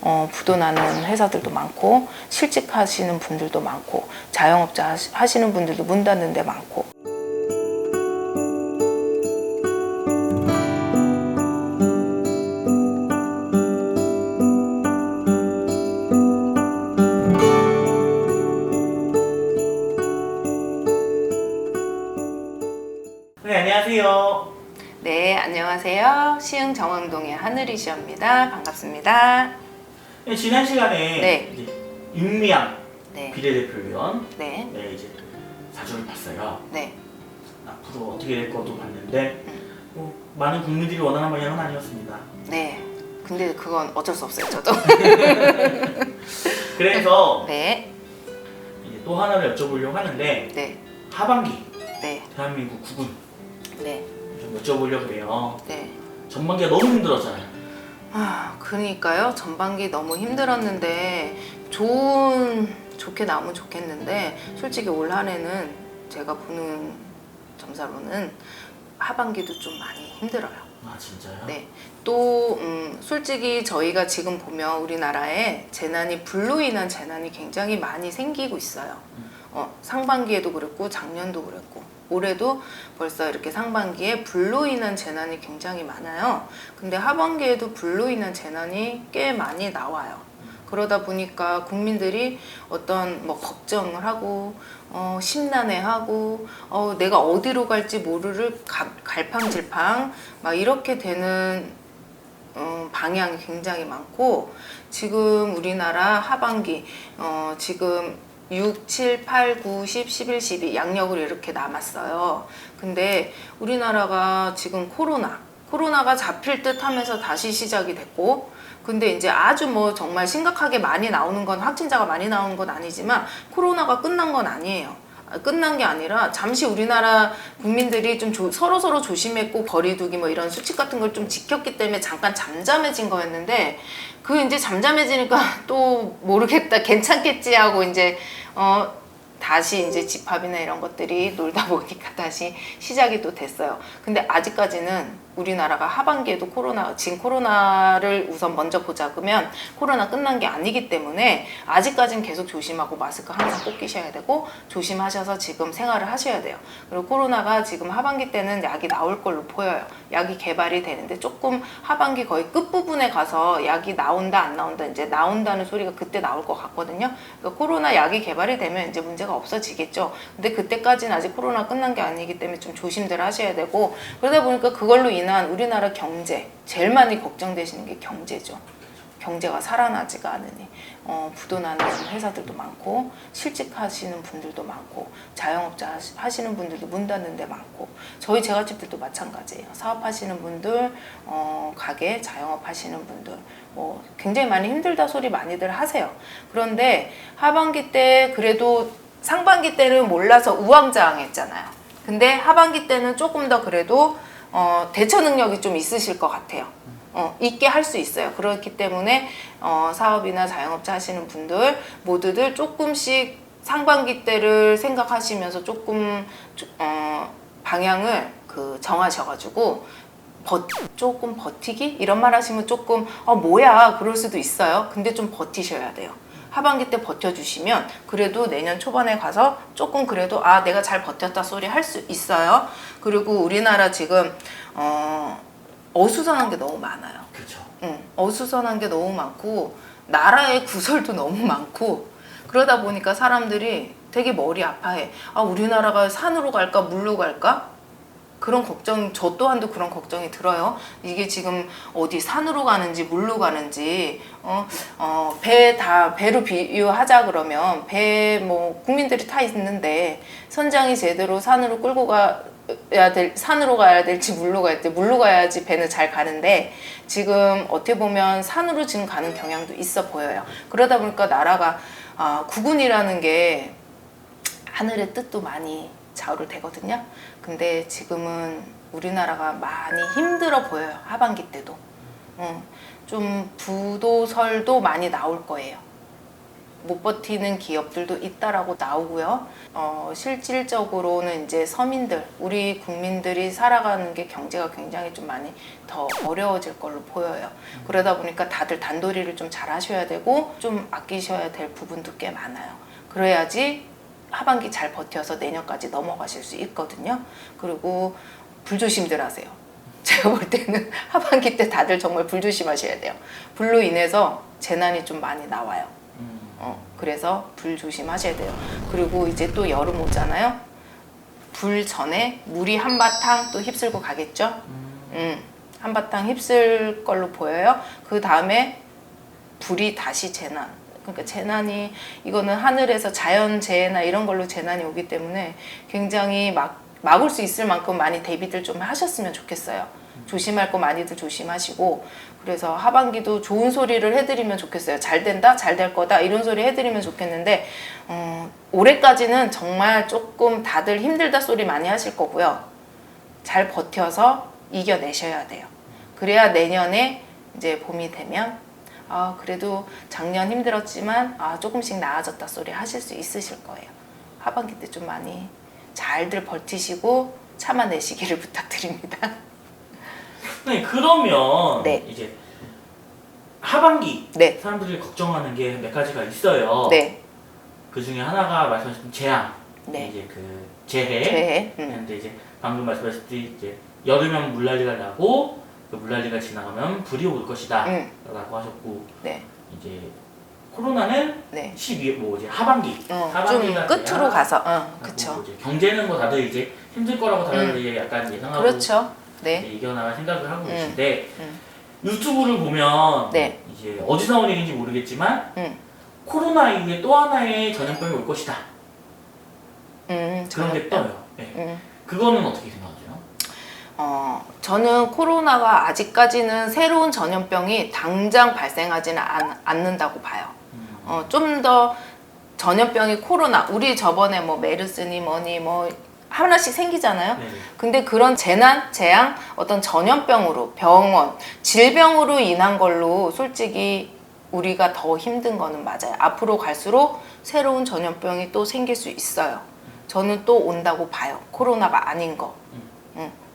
부도 나는 회사들도 많고 실직하시는 분들도 많고 자영업자 하시는 분들도 문 닫는 데 많고. 네, 안녕하세요. 네, 안녕하세요. 시흥 정왕동의 하늘이시입니다. 반갑습니다. 네, 지난 시간에 네. 이제 윤미향 네. 비례대표의원 네. 이제 사주를 봤어요. 네. 앞으로 어떻게 될 것도 봤는데 많은 국민들이 원하는 방향은 아니었습니다. 네. 근데 그건 어쩔 수 없어요, 저도. 그래서 네. 이제 또 하나를 여쭤보려고 하는데 네. 하반기 네. 대한민국 국군 네. 좀 여쭤보려고 해요. 네. 전반기가 너무 힘들었잖아요. 그러니까요. 전반기 너무 힘들었는데 좋게 나오면 좋겠는데 솔직히 올 한해는 제가 보는 점사로는 하반기도 좀 많이 힘들어요. 아, 진짜요? 네. 또 솔직히 저희가 지금 보면 우리나라에 불로 인한 재난이 굉장히 많이 생기고 있어요. 상반기에도 그랬고 작년도 그랬고 올해도 벌써 이렇게 상반기에 불로 인한 재난이 굉장히 많아요. 근데 하반기에도 불로 인한 재난이 꽤 많이 나와요. 그러다 보니까 국민들이 어떤 걱정을 하고 심란해하고 내가 어디로 갈지 모르를 갈팡질팡 막 이렇게 되는 방향이 굉장히 많고, 지금 우리나라 하반기 지금 6, 7, 8, 9, 10, 11, 12 양력으로 이렇게 남았어요. 근데 우리나라가 지금 코로나가 잡힐 듯 하면서 다시 시작이 됐고, 근데 이제 아주 정말 심각하게 많이 나오는 건, 확진자가 많이 나오는 건 아니지만 코로나가 끝난 건 아니에요. 끝난 게 아니라 잠시 우리나라 국민들이 좀 서로 조심했고 거리두기 이런 수칙 같은 걸 좀 지켰기 때문에 잠깐 잠잠해진 거였는데, 그 이제 잠잠해지니까 또 모르겠다, 괜찮겠지 하고 이제 다시 이제 집합이나 이런 것들이 놀다 보니까 다시 시작이 또 됐어요. 근데 아직까지는 우리나라가 하반기에도 지금 코로나를 우선 먼저 보자 그러면 코로나 끝난 게 아니기 때문에 아직까지는 계속 조심하고 마스크 항상 꼭 끼셔야 되고 조심하셔서 지금 생활을 하셔야 돼요. 그리고 코로나가 지금 하반기 때는 약이 나올 걸로 보여요. 약이 개발이 되는데 조금 하반기 거의 끝부분에 가서 약이 나온다 안 나온다, 이제 나온다는 소리가 그때 나올 것 같거든요. 그러니까 코로나 약이 개발이 되면 이제 문제가 없어지겠죠. 근데 그때까지는 아직 코로나 끝난 게 아니기 때문에 좀 조심들 하셔야 되고, 그러다 보니까 그걸로 인한 우리나라 경제, 제일 많이 걱정되시는 게 경제죠. 경제가 살아나지가 않으니 부도 나는 회사들도 많고 실직하시는 분들도 많고 자영업자 하시는 분들도 문 닫는 데 많고, 저희 제과집들도 마찬가지예요. 사업하시는 분들, 가게 자영업 하시는 분들 굉장히 많이 힘들다 소리 많이들 하세요. 그런데 하반기 때 그래도 상반기 때는 몰라서 우왕좌왕했잖아요. 근데 하반기 때는 조금 더 그래도 대처 능력이 좀 있으실 것 같아요. 있게 할 수 있어요. 그렇기 때문에 사업이나 자영업자 하시는 분들 모두들 조금씩 상반기 때를 생각하시면서 조금 방향을 정하셔가지고 조금 버티기? 이런 말 하시면 조금 뭐야 그럴 수도 있어요. 근데 좀 버티셔야 돼요. 하반기 때 버텨주시면 그래도 내년 초반에 가서 조금 그래도 내가 잘 버텼다 소리 할 수 있어요. 그리고 우리나라 지금 어수선한 게 너무 많아요. 그렇죠. 어수선한 게 너무 많고 나라의 구설도 너무 많고, 그러다 보니까 사람들이 되게 머리 아파해. 우리나라가 산으로 갈까 물로 갈까? 그런 걱정, 저 또한도 그런 걱정이 들어요. 이게 지금 어디 산으로 가는지 물로 가는지, 배로 비유하자 그러면 국민들이 타 있는데 선장이 제대로 산으로 산으로 가야 될지 물로 가야지 배는 잘 가는데, 지금 어떻게 보면 산으로 지금 가는 경향도 있어 보여요. 그러다 보니까 나라가 국군이라는 게 하늘의 뜻도 많이 좌우를 되거든요. 근데 지금은 우리나라가 많이 힘들어 보여요. 하반기 때도 좀 부도설도 많이 나올 거예요. 못 버티는 기업들도 있다라고 나오고요. 실질적으로는 이제 서민들, 우리 국민들이 살아가는 게 경제가 굉장히 좀 많이 더 어려워질 걸로 보여요. 그러다 보니까 다들 단도리를 좀 잘 하셔야 되고 좀 아끼셔야 될 부분도 꽤 많아요. 그래야지 하반기 잘 버텨서 내년까지 넘어가실 수 있거든요. 그리고 불조심들 하세요. 제가 볼 때는 하반기 때 다들 정말 불조심하셔야 돼요. 불로 인해서 재난이 좀 많이 나와요. 그래서 불 조심하셔야 돼요. 그리고 이제 또 여름 오잖아요. 불 전에 물이 한바탕 또 휩쓸고 가겠죠. 한바탕 휩쓸 걸로 보여요. 그 다음에 불이 다시 재난. 그러니까 재난이 이거는 하늘에서 자연재해나 이런 걸로 재난이 오기 때문에 굉장히 막을 수 있을 만큼 많이 대비들 좀 하셨으면 좋겠어요. 조심할 거 많이들 조심하시고, 그래서 하반기도 좋은 소리를 해드리면 좋겠어요. 잘 된다, 잘 될 거다 이런 소리 해드리면 좋겠는데 올해까지는 정말 조금 다들 힘들다 소리 많이 하실 거고요. 잘 버텨서 이겨내셔야 돼요. 그래야 내년에 이제 봄이 되면 그래도 작년 힘들었지만 조금씩 나아졌다 소리 하실 수 있으실 거예요. 하반기 때 좀 많이 잘들 버티시고 참아내시기를 부탁드립니다. 네, 그러면 네. 이제 하반기 네. 사람들이 걱정하는 게 몇 가지가 있어요. 네. 그 중에 하나가 말씀하신 재앙, 네. 이제 그 재해. 재해. 근데 이제 방금 말씀하셨듯이 이제 여름이면 물난리가 나고 그 물난리가 지나가면 불이 올 것이다 라고 하셨고, 네. 이제 코로나는 네. 12월 뭐 이제 하반기 좀 하반기가 끝으로 돼야 가서 하고 그쵸. 이제 경제는 뭐 다들 이제 힘들 거라고 다들 이제 약간 예상하고 그렇죠. 이제 네. 이겨나갈 생각을 하고 계신데 음. 유튜브를 보면 네. 이제 어디서 나온 얘기인지 모르겠지만 음. 코로나 이후에 또 하나의 전염병이 올 것이다 그런 게 전염병. 떠요. 네. 그거는 어떻게 생각하세요? 저는 코로나가 아직까지는 새로운 전염병이 당장 발생하지는 않는다고 봐요. 좀 더 전염병이 코로나, 우리 저번에 뭐 메르스니 뭐니 뭐 하나씩 생기잖아요. 네. 근데 그런 재난, 재앙, 어떤 전염병으로, 병원, 질병으로 인한 걸로 솔직히 우리가 더 힘든 거는 맞아요. 앞으로 갈수록 새로운 전염병이 또 생길 수 있어요. 저는 또 온다고 봐요. 코로나가 아닌 거.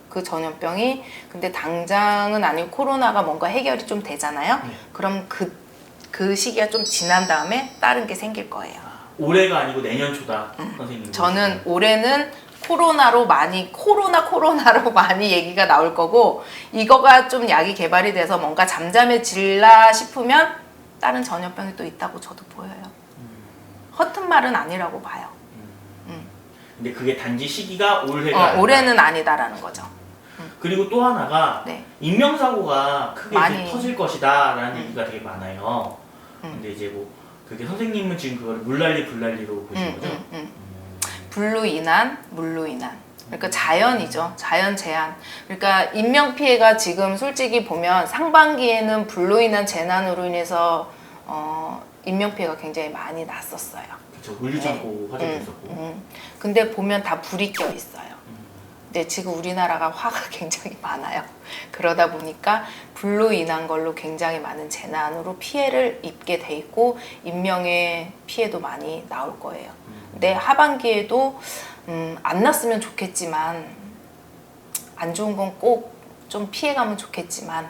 그 전염병이. 근데 당장은 아니고 코로나가 뭔가 해결이 좀 되잖아요. 그럼 그 시기가 좀 지난 다음에 다른 게 생길 거예요. 올해가 아니고 내년 초다 선생님. 저는 올해는 코로나로 많이 얘기가 나올 거고, 이거가 좀 약이 개발이 돼서 뭔가 잠잠해질라 싶으면 다른 전염병이 또 있다고 저도 보여요. 허튼 말은 아니라고 봐요. 근데 그게 단지 시기가 올해가 올해는 아니다라는 거죠. 그리고 또 하나가 네. 인명사고가 크게 많이. 이제 터질 것이다 라는 얘기가 되게 많아요. 근데 이제 뭐 그게 선생님은 지금 그걸 물난리 불난리로 보신 거죠? 불로 인한, 물로 인한. 그러니까 자연이죠. 자연 재한. 그러니까 인명 피해가 지금 솔직히 보면 상반기에는 불로 인한 재난으로 인해서 인명 피해가 굉장히 많이 났었어요. 그렇죠. 물류창고 화재도 있었고. 근데 보면 다 불이 껴 있어요. 근데 지금 우리나라가 화가 굉장히 많아요. 그러다 보니까 불로 인한 걸로 굉장히 많은 재난으로 피해를 입게 돼 있고 인명의 피해도 많이 나올 거예요. 근데 하반기에도 안 났으면 좋겠지만, 안 좋은 건 꼭 좀 피해가면 좋겠지만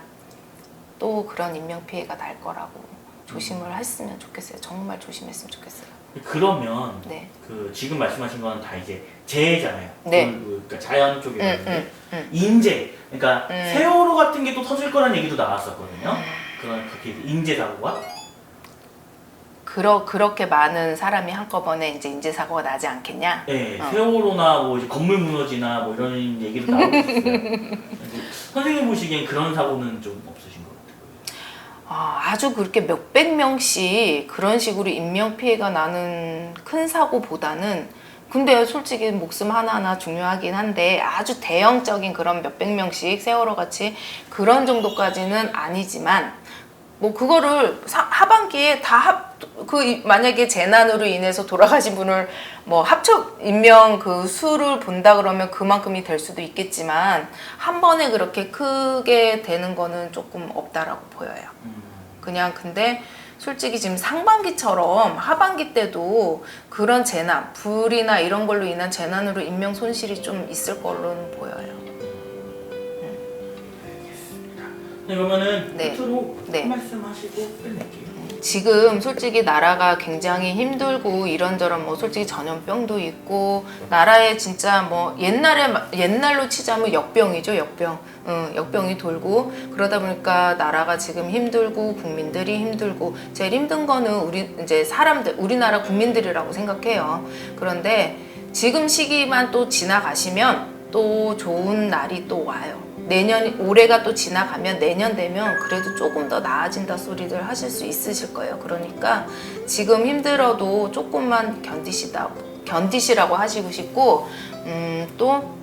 또 그런 인명 피해가 날 거라고 조심을 했으면 좋겠어요. 정말 조심했으면 좋겠어요. 그러면 네. 그 지금 말씀하신 건 다 이제 재해잖아요. 네. 그러니까 자연 쪽이라는데 인재, 그러니까 세월호 같은 게 또 터질 거라는 얘기도 나왔었거든요. 그렇게 인재 사고가. 그렇게 많은 사람이 한꺼번에 이제 인재사고가 나지 않겠냐? 네, 세월호나 뭐 이제 건물 무너지나 뭐 이런 얘기도 나오고 있어요. 선생님 보시기엔 그런 사고는 좀 없으신 것 같아요. 아주 그렇게 몇백 명씩 그런 식으로 인명 피해가 나는 큰 사고보다는, 근데 솔직히 목숨 하나하나 중요하긴 한데 아주 대형적인 그런 몇백 명씩 세월호 같이 그런 정도까지는 아니지만, 뭐 그거를 하반기에 만약에 재난으로 인해서 돌아가신 분을 뭐 합쳐 인명 그 수를 본다 그러면 그만큼이 될 수도 있겠지만, 한 번에 그렇게 크게 되는 거는 조금 없다라고 보여요. 그냥 근데 솔직히 지금 상반기처럼 하반기 때도 그런 재난, 불이나 이런 걸로 인한 재난으로 인명 손실이 좀 있을 걸로는 보여요. 네, 그러면은 네. 끝으로 네. 한 말씀 하시고 끝낼게요. 지금 솔직히 나라가 굉장히 힘들고 이런저런 뭐 솔직히 전염병도 있고 나라에 진짜 뭐 옛날로 치자면 역병이죠, 역병. 역병이 돌고 그러다 보니까 나라가 지금 힘들고 국민들이 힘들고 제일 힘든 거는 우리나라 국민들이라고 생각해요. 그런데 지금 시기만 또 지나가시면 또 좋은 날이 또 와요. 올해가 또 지나가면 내년 되면 그래도 조금 더 나아진다 소리들 하실 수 있으실 거예요. 그러니까 지금 힘들어도 조금만 견디시라고 하시고 싶고, 또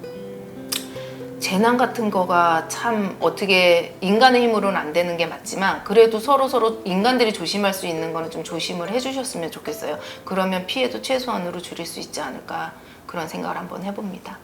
재난 같은 거가 참 어떻게 인간의 힘으로는 안 되는 게 맞지만 그래도 서로 인간들이 조심할 수 있는 거는 좀 조심을 해주셨으면 좋겠어요. 그러면 피해도 최소한으로 줄일 수 있지 않을까 그런 생각을 한번 해봅니다.